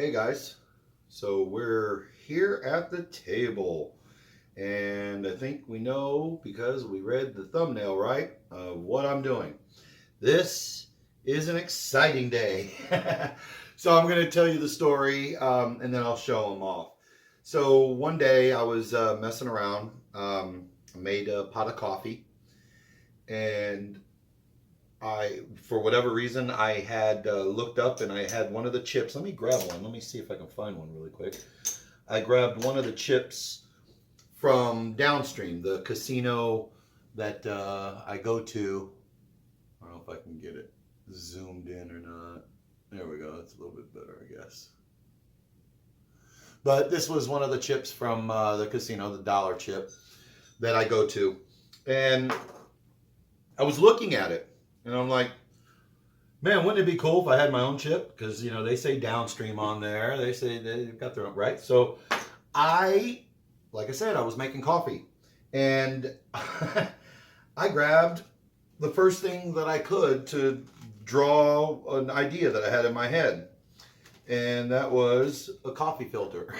Hey guys, so we're here at the table, and I think we know because we read the thumbnail right of what I'm doing. This is an exciting day. So I'm going to tell you the story and then I'll show them off. So one day I was messing around, I made a pot of coffee, and for whatever reason, I had looked up and I had one of the chips. Let me grab one. Let me see if I can find one really quick. I grabbed one of the chips from downstream, the casino that I go to. I don't know if I can get it zoomed in or not. There we go. That's a little bit better, I guess. But this was one of the chips from the casino, the dollar chip that I go to. And I was looking at it and I'm like, man, wouldn't it be cool if I had my own chip? Because, you know, they say downstream on there. They say they've got their own, right? So like I said, I was making coffee. And I grabbed the first thing that I could to draw an idea that I had in my head. And that was a coffee filter.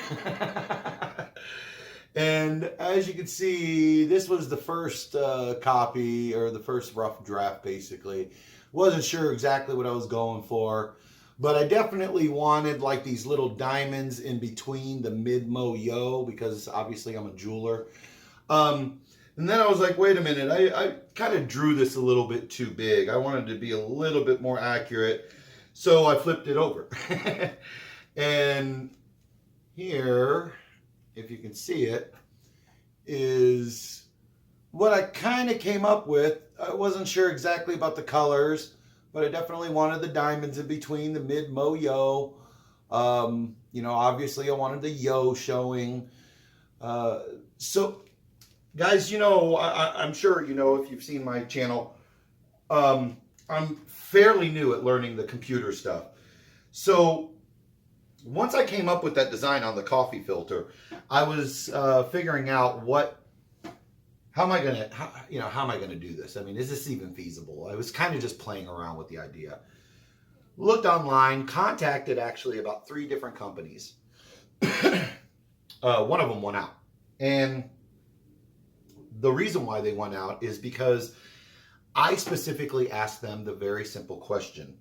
And as you can see, this was the first copy, or the first rough draft, basically. Wasn't sure exactly what I was going for, but I definitely wanted like these little diamonds in between the mid-mo yo, because obviously I'm a jeweler. And then I was like, wait a minute, I kind of drew this a little bit too big. I wanted to be a little bit more accurate, so I flipped it over. And here, if you can see it, is what I kind of came up with. I wasn't sure exactly about the colors, but I definitely wanted the diamonds in between the mid-mo yo. You know, obviously I wanted the yo showing. So, guys, you know, I'm sure you know if you've seen my channel. I'm fairly new at learning the computer stuff. So once I came up with that design on the coffee filter, I was figuring out how am I gonna do this? I mean, is this even feasible? I was kind of just playing around with the idea. Looked online, contacted actually about 3 different companies. One of them won out, and the reason why they won out is because I specifically asked them the very simple question: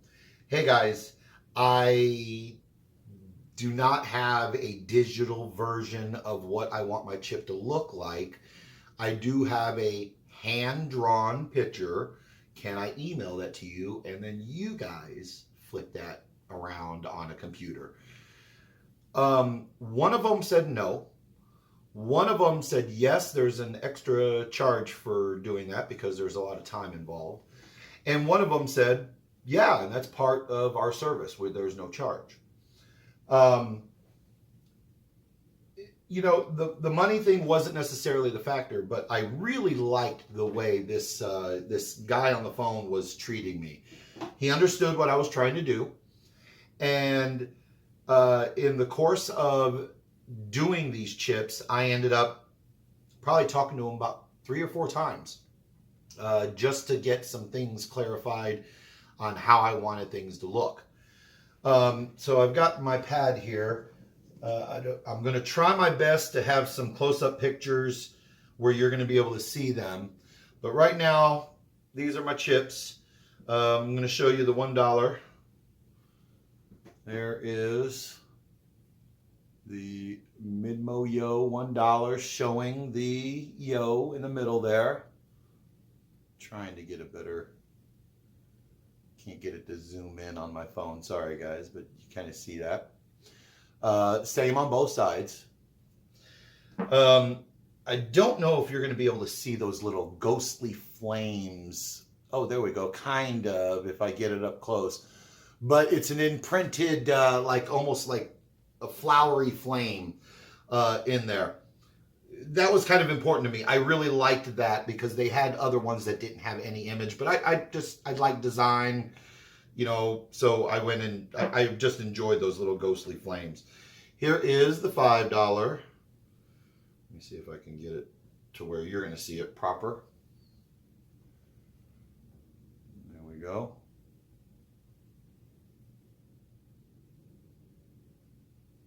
hey guys, I do not have a digital version of what I want my chip to look like. I do have a hand-drawn picture. Can I email that to you? And then you guys flip that around on a computer. One of them said no. One of them said yes, there's an extra charge for doing that because there's a lot of time involved. And one of them said, yeah, and that's part of our service where there's no charge. You know, the money thing wasn't necessarily the factor, but I really liked the way this guy on the phone was treating me. He understood what I was trying to do, and in the course of doing these chips, I ended up probably talking to him about 3 or 4 times just to get some things clarified on how I wanted things to look. So I've got my pad here. I'm going to try my best to have some close-up pictures where you're going to be able to see them. But right now, these are my chips. I'm going to show you the $1. There is the mid-mo yo $1 showing the yo in the middle there. Trying to get a better... Can't get it to zoom in on my phone. Sorry, guys, but you kind of see that. Same on both sides. I don't know if you're going to be able to see those little ghostly flames. Oh, there we go. Kind of, if I get it up close. But it's an imprinted, like almost like a flowery flame in there. That was kind of important to me. I really liked that because they had other ones that didn't have any image. But I like design, you know, so I went and I just enjoyed those little ghostly flames. Here is the $5. Let me see if I can get it to where you're going to see it proper. There we go.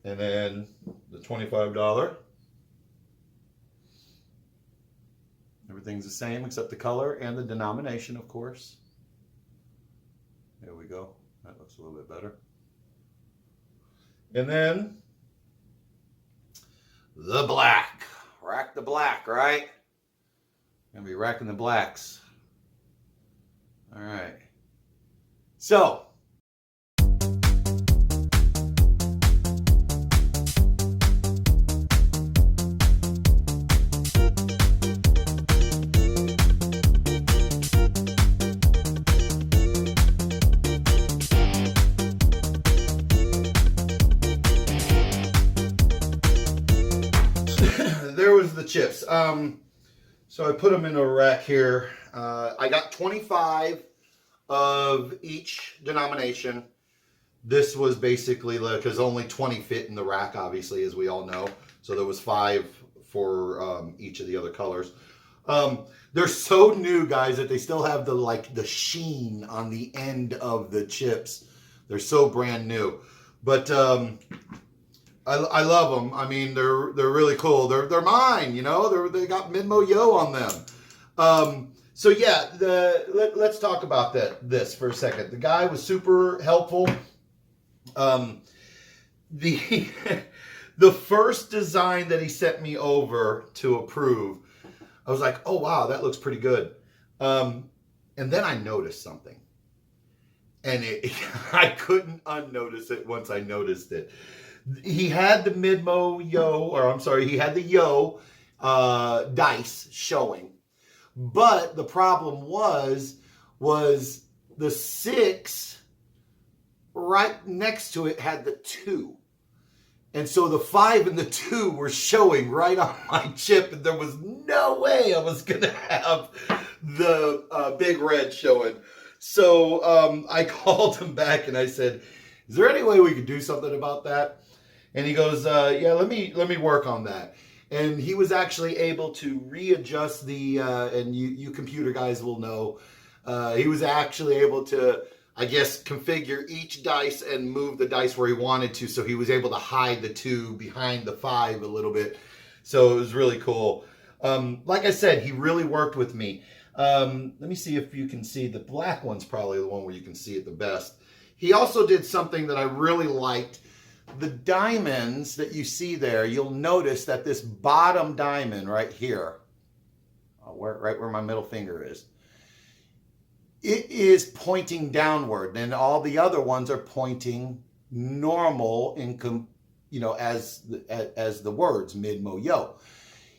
And then the $25. Everything's the same except the color and the denomination, of course. There we go. That looks a little bit better. And then the black. Rack the black, right? Gonna be racking the blacks. All right. So, there was the chips. So I put them in a rack here. I got 25 of each denomination. This was basically because only 20 fit in the rack, obviously, as we all know. So there was 5 for each of the other colors. They're so new, guys, that they still have the sheen on the end of the chips. They're so brand new. But I love them. I mean, they're really cool. They're mine, you know. They got Midmo Yo on them. So yeah, let's talk about this for a second. The guy was super helpful. The first design that he sent me over to approve, I was like, oh wow, that looks pretty good. And then I noticed something, and I couldn't unnotice it once I noticed it. He had the Midmo Yo, or I'm sorry, he had the Yo dice showing. But the problem was the 6 right next to it had the 2. And so the 5 and the 2 were showing right on my chip, and there was no way I was going to have the big red showing. So I called him back and I said, is there any way we could do something about that? And he goes, yeah, let me work on that. And he was actually able to readjust the, and you computer guys will know, he was actually able to, I guess, configure each dice and move the dice where he wanted to. So he was able to hide the 2 behind the 5 a little bit. So it was really cool. Like I said, he really worked with me. Let me see if you can see. The black one's probably the one where you can see it the best. He also did something that I really liked. The diamonds that you see there, you'll notice that this bottom diamond right here, right where my middle finger is, it is pointing downward, and all the other ones are pointing normal as the words Midmo Yo.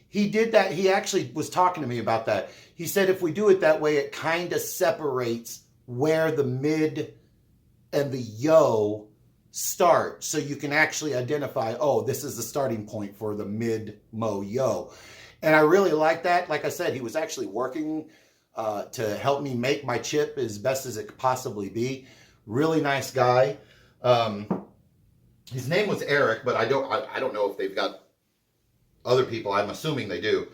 He did that. He actually was talking to me about that. He said if we do it that way, it kind of separates where the mid and the yo start, so you can actually identify, oh, this is the starting point for the Midmo Yo. And I really like that. Like I said, he was actually working to help me make my chip as best as it could possibly be. Really nice guy. His name was Eric, but I don't know if they've got other people. I'm assuming they do.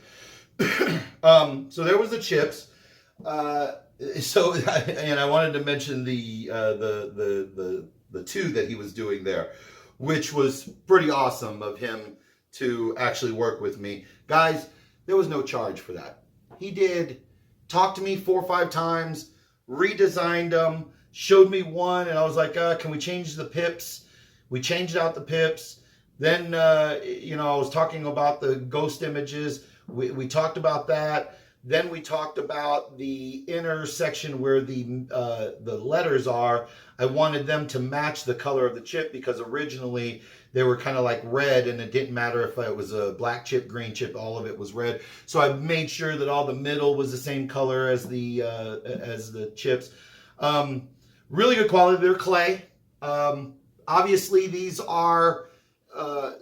So there was the chips. And I wanted to mention the 2 that he was doing there, which was pretty awesome of him to actually work with me. Guys, there was no charge for that. He did talk to me 4 or 5 times, redesigned them, showed me one, and I was like, can we change the pips? We changed out the pips. Then, I was talking about the ghost images. We talked about that. Then we talked about the inner section where the letters are. I wanted them to match the color of the chip because originally they were kind of like red, and it didn't matter if it was a black chip, green chip, all of it was red. So I made sure that all the middle was the same color as the chips. Really good quality. They're clay. Obviously, these are a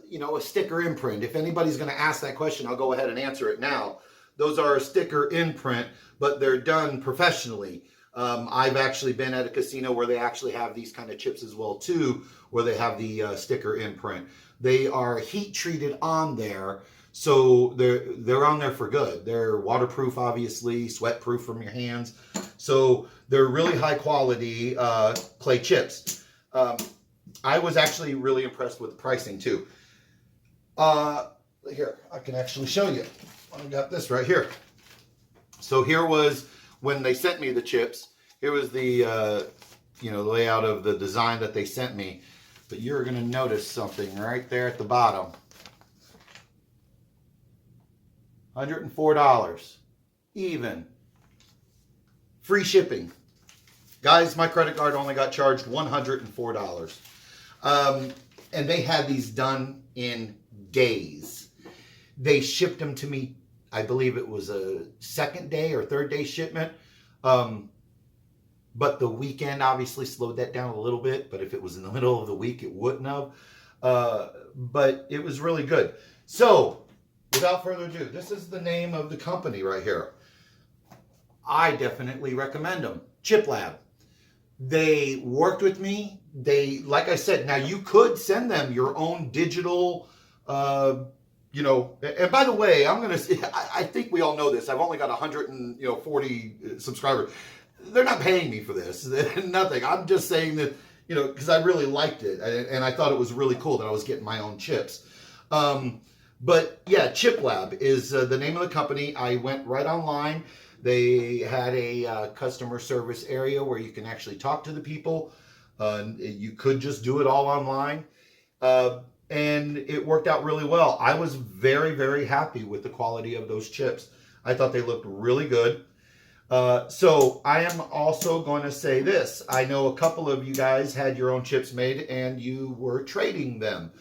sticker imprint. If anybody's going to ask that question, I'll go ahead and answer it now. Those are a sticker imprint, but they're done professionally. I've actually been at a casino where they actually have these kind of chips as well too, where they have the sticker imprint. They are heat treated on there, so they're on there for good. They're waterproof, obviously, sweat proof from your hands. So they're really high quality clay chips. I was actually really impressed with the pricing too. Here, I can actually show you. I got this right here. So here was when they sent me the chips. Here was the layout of the design that they sent me. But you're going to notice something right there at the bottom. $104. Even. Free shipping. Guys, my credit card only got charged $104. And they had these done in days. They shipped them to me, I believe it was a second day or third day shipment. But the weekend obviously slowed that down a little bit. But if it was in the middle of the week, it wouldn't have. But it was really good. So, without further ado, this is the name of the company right here. I definitely recommend them. Chip Lab. They worked with me. They, like I said, now you could send them your own digital, and by the way, I think we all know this. I've only got 140 subscribers. They're not paying me for this. Nothing. I'm just saying that, because I really liked it. And I thought it was really cool that I was getting my own chips. But yeah, Chip Lab is the name of the company. I went right online. They had a customer service area where you can actually talk to the people. You could just do it all online. And it worked out really well. I was very, very happy with the quality of those chips. I thought they looked really good. So I am also going to say this. I know a couple of you guys had your own chips made and you were trading them.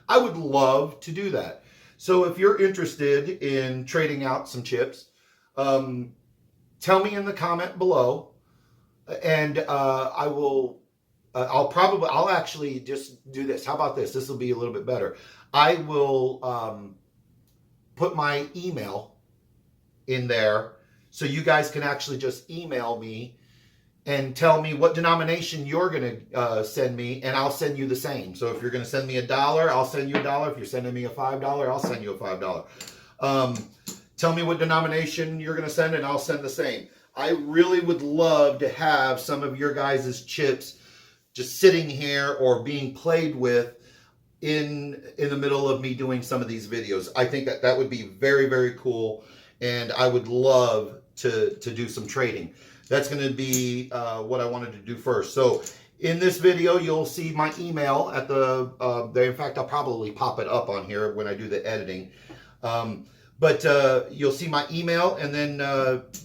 I would love to do that. So if you're interested in trading out some chips, tell me in the comment below, and I'll actually just do this. How about this? This will be a little bit better. I will put my email in there so you guys can actually just email me and tell me what denomination you're going to send me, and I'll send you the same. So if you're going to send me $1, I'll send you $1. If you're sending me a $5, I'll send you a $5. Tell me what denomination you're going to send, and I'll send the same. I really would love to have some of your guys' chips just sitting here or being played with in the middle of me doing some of these videos. I think that would be very, very cool, and I would love to do some trading. That's going to be what I wanted to do first. So in this video, you'll see my email at in fact, I'll probably pop it up on here when I do the editing. But you'll see my email, and then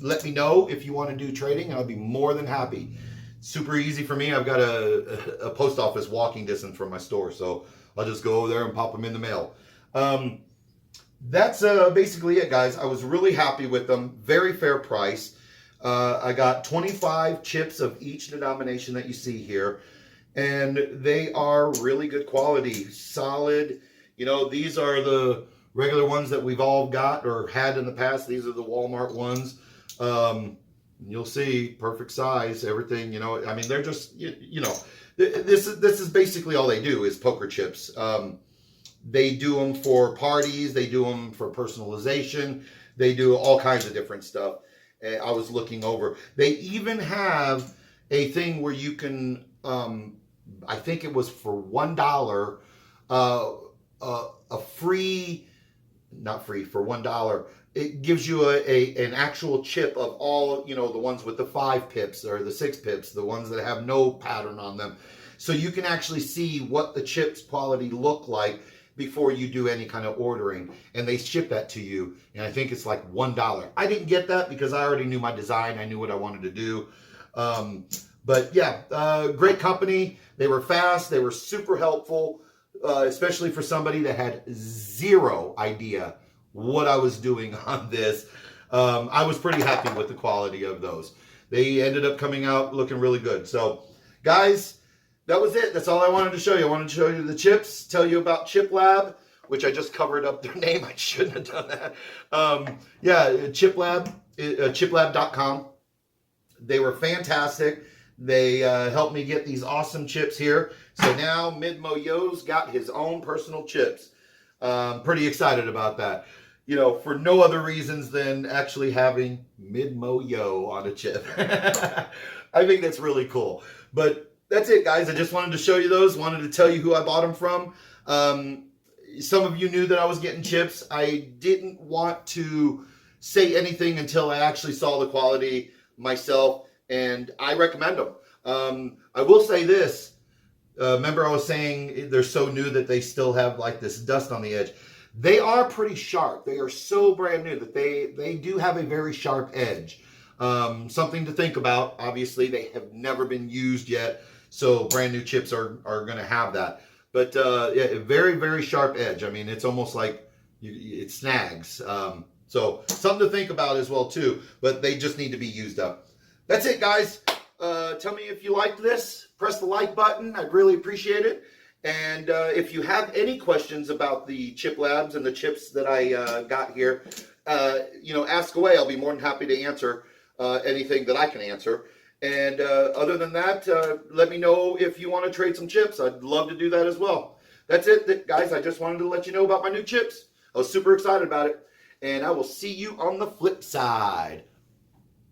let me know if you want to do trading, and I'll be more than happy. Super easy for me. I've got a post office walking distance from my store, so I'll just go over there and pop them in the mail. That's basically it, guys. I was really happy with them. Very fair price. I got 25 chips of each denomination that you see here, and they are really good quality, solid. These are the regular ones that we've all got or had in the past. These are the Walmart ones. You'll see perfect size, everything. I mean, they're just, this is basically all they do is poker chips. They do them for parties. They do them for personalization. They do all kinds of different stuff. I was looking over. They even have a thing where you can, I think it was for $1, a free, not free, for $1, it gives you an actual chip of all, the ones with the 5 pips or the 6 pips, the ones that have no pattern on them. So you can actually see what the chips quality look like before you do any kind of ordering, and they ship that to you, and I think it's like $1. I didn't get that because I already knew my design. I knew what I wanted to do. But yeah, great company. They were fast. They were super helpful, especially for somebody that had zero idea what I was doing on this. I was pretty happy with the quality of those. They ended up coming out looking really good. So, guys, that was it. That's all I wanted to show you. I wanted to show you the chips, tell you about Chip Lab, which I just covered up their name. I shouldn't have done that. Yeah, Chip Lab, chiplab.com. They were fantastic. They helped me get these awesome chips here. So now Midmo Yo's got his own personal chips. Pretty excited about that. For no other reasons than actually having Midmo Yo on a chip. I think that's really cool. But that's it, guys. I just wanted to show you those. Wanted to tell you who I bought them from. Some of you knew that I was getting chips. I didn't want to say anything until I actually saw the quality myself, and I recommend them. I will say this. Remember I was saying they're so new that they still have like this dust on the edge. They are pretty sharp. They are so brand new that they do have a very sharp edge. Something to think about. Obviously, they have never been used yet, so brand new chips are going to have that. But yeah, very, very sharp edge. I mean, it's almost like it snags. So something to think about as well too. But they just need to be used up. That's it, guys. Tell me if you liked this. Press the like button. I'd really appreciate it. And if you have any questions about the Chip Labs and the chips that I got here, ask away. I'll be more than happy to answer anything that I can answer. And other than that, let me know if you want to trade some chips. I'd love to do that as well. That's it, guys. I just wanted to let you know about my new chips. I was super excited about it. And I will see you on the flip side.